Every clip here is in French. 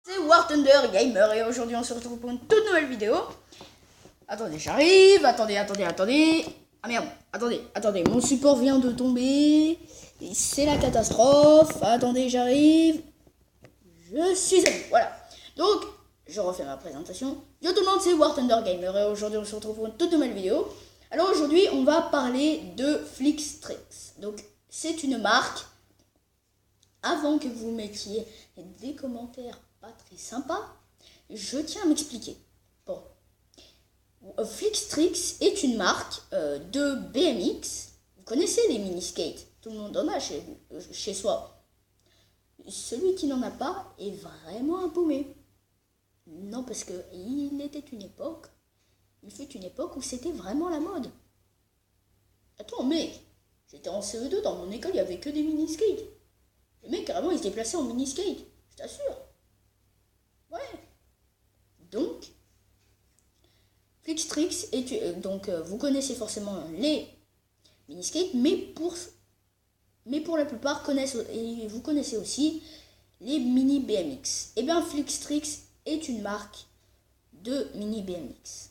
C'est War Thunder Gamer et aujourd'hui on se retrouve pour une toute nouvelle vidéo. Attendez, j'arrive. Attendez. Ah merde, attendez, mon support vient de tomber. C'est la catastrophe. Attendez, j'arrive. Je suis à vous, voilà. Donc, je refais ma présentation. Yo tout le monde, c'est War Thunder Gamer et aujourd'hui on se retrouve pour une toute nouvelle vidéo. Alors aujourd'hui, on va parler de Flixtrix. Donc, c'est une marque. Avant que vous mettiez des commentaires pas très sympas, je tiens à m'expliquer. Bon, Flixtrix est une marque de BMX. Vous connaissez les mini-skates, tout le monde en a chez soi. Celui qui n'en a pas est vraiment un paumé. Non, parce que il fut une époque où c'était vraiment la mode. Attends, mec, j'étais en CE2, dans mon école, il n'y avait que des mini-skates. Les mecs, carrément, ils se déplaçaient en mini-skate, je t'assure. Ouais. Donc, Flixtrix est... donc, vous connaissez forcément les mini-skates, mais pour la plupart, vous connaissez aussi les mini BMX. Et bien, Flixtrix est une marque de mini BMX.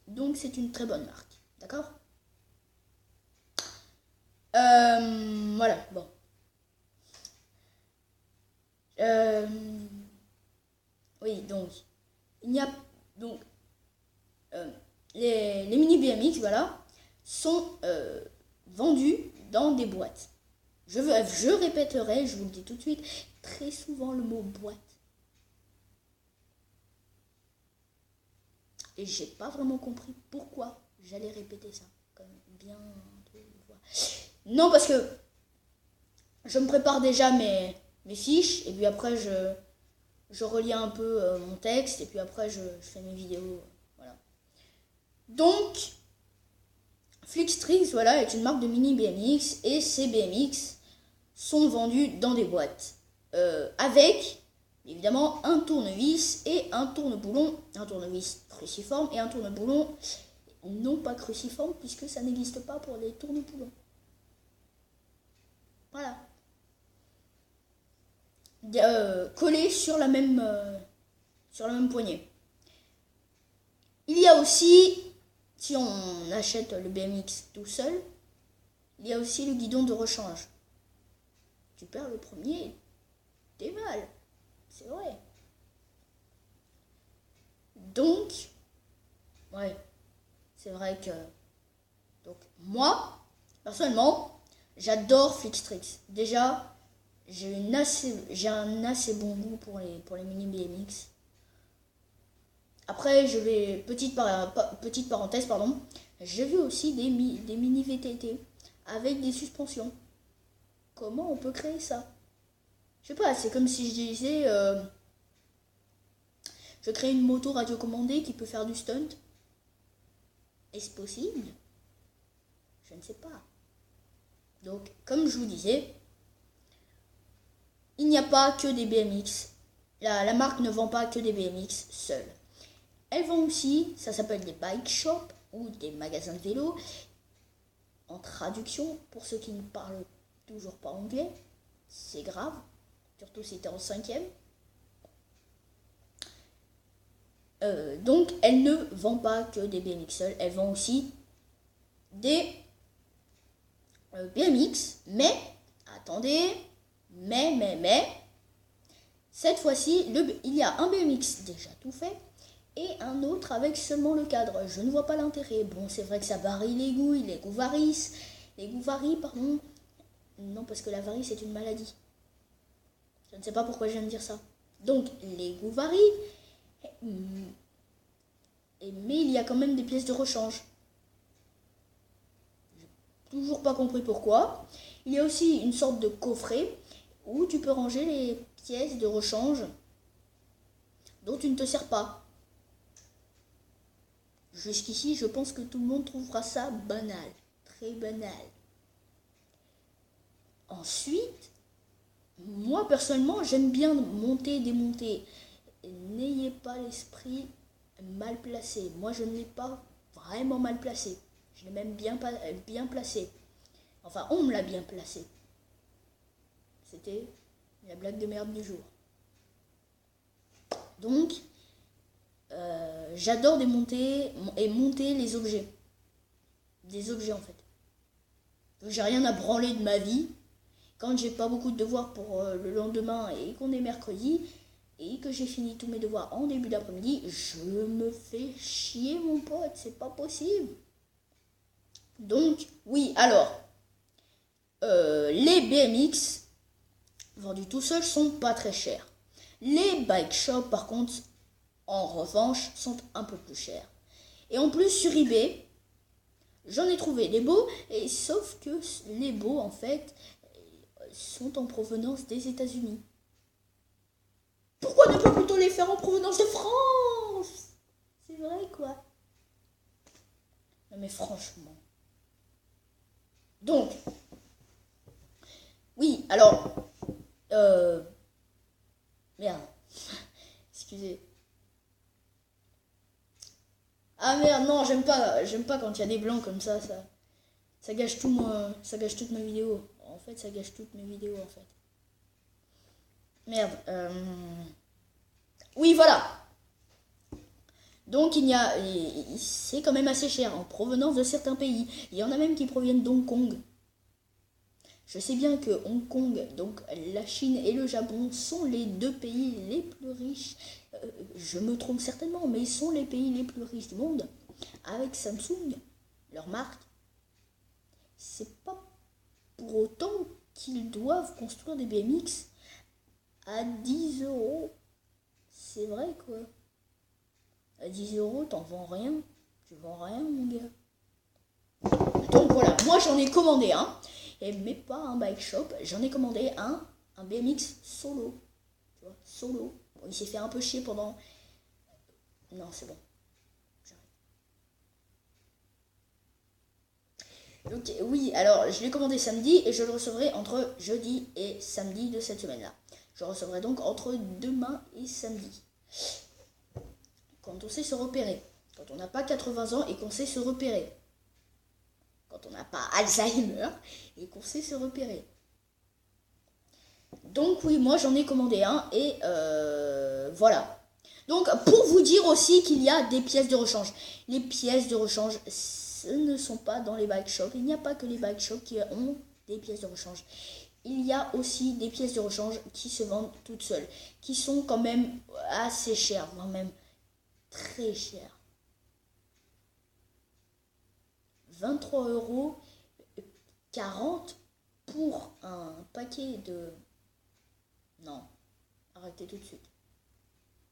Donc, c'est une très bonne marque. D'accord ? Voilà, bon. Oui, donc, il y a donc les mini BMX, voilà, sont vendus dans des boîtes. Je répéterai, je vous le dis tout de suite, très souvent le mot boîte. Et j'ai pas vraiment compris pourquoi j'allais répéter ça, comme bien de voir. Non, parce que je me prépare déjà mes fiches, et puis après je relis un peu mon texte, et puis après je fais mes vidéos, voilà. Donc, Flixtrix, voilà, est une marque de mini BMX, et ces BMX sont vendus dans des boîtes, avec, évidemment, un tournevis et un tourne-boulon, un tournevis cruciforme et un tourne-boulon non pas cruciforme, puisque ça n'existe pas pour les tourne-boulons. Voilà. Collé sur la même poignée. Il y a aussi, si on achète le BMX tout seul, il y a aussi le guidon de rechange. Tu perds le premier, t'es mal, c'est vrai. Donc, ouais, c'est vrai que... Donc, moi, personnellement, j'adore Flixtrix. Déjà, j'ai un assez bon goût pour les mini BMX. Après, petite parenthèse, pardon, j'ai vu aussi des mini VTT avec des suspensions. Comment on peut créer ça? Je sais pas, c'est comme si je disais, je crée une moto radiocommandée qui peut faire du stunt. Est-ce possible? Je ne sais pas. Donc, comme je vous disais, il n'y a pas que des BMX. La marque ne vend pas que des BMX seuls. Elle vend aussi, ça s'appelle des bike shops ou des magasins de vélo. En traduction, pour ceux qui ne parlent toujours pas anglais, c'est grave, surtout si tu es en 5e. Donc, elle ne vend pas que des BMX seuls, elle vend aussi des BMX, mais, attendez, mais, cette fois-ci, il y a un BMX déjà tout fait, et un autre avec seulement le cadre. Je ne vois pas l'intérêt. Bon, c'est vrai que ça varie les goûts varient, pardon. Non, parce que la varie, c'est une maladie. Je ne sais pas pourquoi je viens de dire ça. Donc, les goûts varient, mais il y a quand même des pièces de rechange. J'ai toujours pas compris pourquoi. Il y a aussi une sorte de coffret où tu peux ranger les pièces de rechange dont tu ne te sers pas. Jusqu'ici, je pense que tout le monde trouvera ça banal, très banal. Ensuite, moi personnellement, j'aime bien monter et démonter. N'ayez pas l'esprit mal placé. Moi, je ne l'ai pas vraiment mal placé. Je l'ai même bien placé. Enfin, on me l'a bien placé. C'était la blague de merde du jour. Donc, j'adore démonter et monter les objets. Des objets en fait. J'ai rien à branler de ma vie. Quand j'ai pas beaucoup de devoirs pour le lendemain et qu'on est mercredi et que j'ai fini tous mes devoirs en début d'après-midi, je me fais chier mon pote, c'est pas possible. Donc, oui, alors, les BMX vendus tout seuls sont pas très chers. Les bike shops, par contre, en revanche, sont un peu plus chers. Et en plus, sur eBay, j'en ai trouvé des beaux, et sauf que les beaux, en fait, sont en provenance des États-Unis. Pourquoi ne pas plutôt les faire en provenance de France? C'est vrai, quoi. Non, mais franchement. Donc, oui, alors, merde, excusez. Ah merde, non, j'aime pas quand il y a des blancs comme ça gâche ça gâche toute ma vidéo. En fait, ça gâche toutes mes vidéos, en fait. Merde, oui, voilà. Donc, c'est quand même assez cher, en provenance de certains pays. Il y en a même qui proviennent d'Hong Kong. Je sais bien que Hong Kong, donc la Chine et le Japon, sont les deux pays les plus riches. Je me trompe certainement, mais ils sont les pays les plus riches du monde. Avec Samsung, leur marque. C'est pas pour autant qu'ils doivent construire des BMX à 10 euros. C'est vrai, quoi. À 10 euros, t'en vends rien. Tu vends rien, mon gars. Donc voilà, moi j'en ai commandé un. Mais pas un bike shop. J'en ai commandé un BMX solo. Tu vois, solo. Bon, il s'est fait un peu chier pendant... Non, c'est bon. Donc oui, alors je l'ai commandé samedi et je le recevrai entre jeudi et samedi de cette semaine-là. Je recevrai donc entre demain et samedi. Quand on sait se repérer. Quand on n'a pas 80 ans et qu'on sait se repérer. Quand on n'a pas Alzheimer et qu'on sait se repérer. Donc oui, moi j'en ai commandé un et voilà. Donc pour vous dire aussi qu'il y a des pièces de rechange. Les pièces de rechange, ce ne sont pas dans les bike shops. Il n'y a pas que les bike shops qui ont des pièces de rechange. Il y a aussi des pièces de rechange qui se vendent toutes seules, qui sont quand même assez chères, voire même très chères. 23,40 € pour un paquet de... Non, arrêtez tout de suite.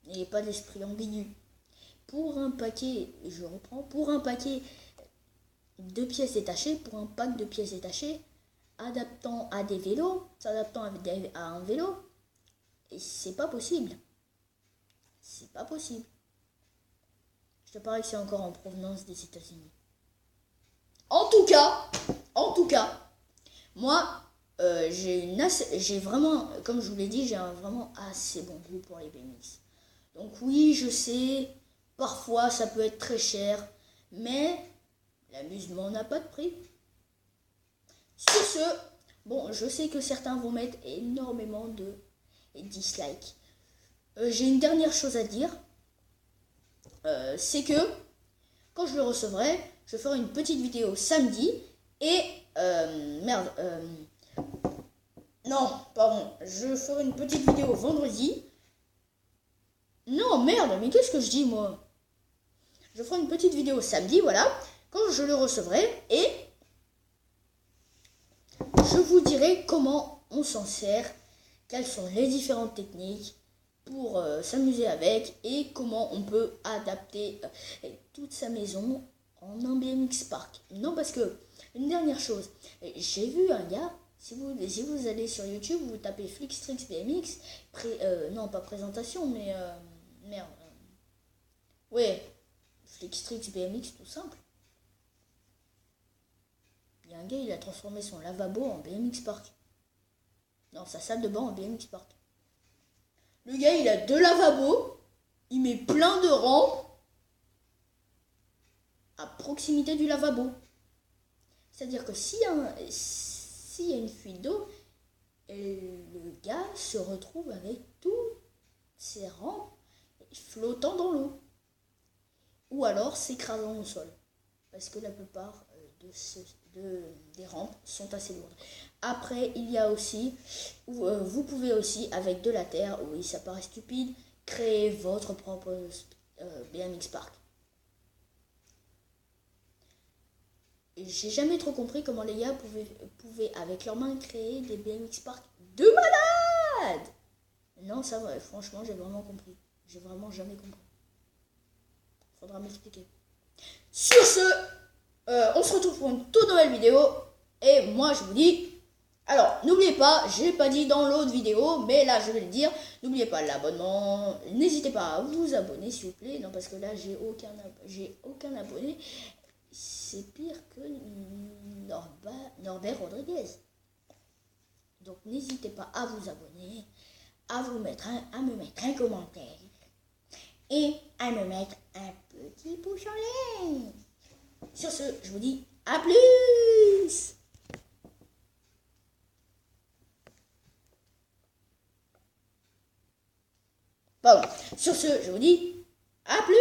N'ayez pas d'esprit ambigu. Pour un paquet, je reprends, pour un paquet de pièces détachées, pour un pack de pièces détachées, adaptant à des vélos, s'adaptant à un vélo, et c'est pas possible. C'est pas possible. Je te parie que c'est encore en provenance des États-Unis. En tout cas, moi, j'ai vraiment, comme je vous l'ai dit, j'ai un vraiment assez bon goût pour les BMX. Donc oui, je sais, parfois ça peut être très cher, mais l'amusement n'a pas de prix. Sur ce, bon, je sais que certains vont mettre énormément de dislikes. J'ai une dernière chose à dire, c'est que quand je le recevrai, je ferai une petite vidéo samedi et non, pardon, je ferai une petite vidéo vendredi. Non, merde, mais qu'est-ce que je dis, moi? Je ferai une petite vidéo samedi, voilà, quand je le recevrai, et je vous dirai comment on s'en sert, quelles sont les différentes techniques pour s'amuser avec, et comment on peut adapter toute sa maison en un BMX park. Non, parce que, une dernière chose, j'ai vu un gars, si vous allez sur YouTube, vous tapez Flixtrix BMX, non pas présentation, mais merde. Ouais, Flixtrix BMX tout simple. Il y a un gars, il a transformé son lavabo en BMX park. Non, sa salle de bain en BMX park. Le gars, il a 2 lavabos, il met plein de rampes à proximité du lavabo. C'est-à-dire que s'il y a une fuite d'eau, le gars se retrouve avec toutes ces rampes flottant dans l'eau. Ou alors s'écrasant au sol. Parce que la plupart des rampes sont assez lourdes. Après, il y a aussi, vous pouvez aussi, avec de la terre, oui, ça paraît stupide, créer votre propre BMX Park. J'ai jamais trop compris comment les gars pouvaient avec leurs mains créer des BMX Park de malade. Non, ça va, franchement, j'ai vraiment compris. J'ai vraiment jamais compris. Faudra m'expliquer. Sur ce, on se retrouve pour une toute nouvelle vidéo. Et moi, je vous dis... Alors, n'oubliez pas, j'ai pas dit dans l'autre vidéo, mais là, je vais le dire. N'oubliez pas l'abonnement. N'hésitez pas à vous abonner, s'il vous plaît. Non, parce que là, j'ai aucun abonné. C'est pire que Norbert Rodriguez. Donc, n'hésitez pas à vous abonner, à me mettre un commentaire et à me mettre un petit pouce en l'air. Sur ce, je vous dis à plus. Bon, sur ce, je vous dis à plus.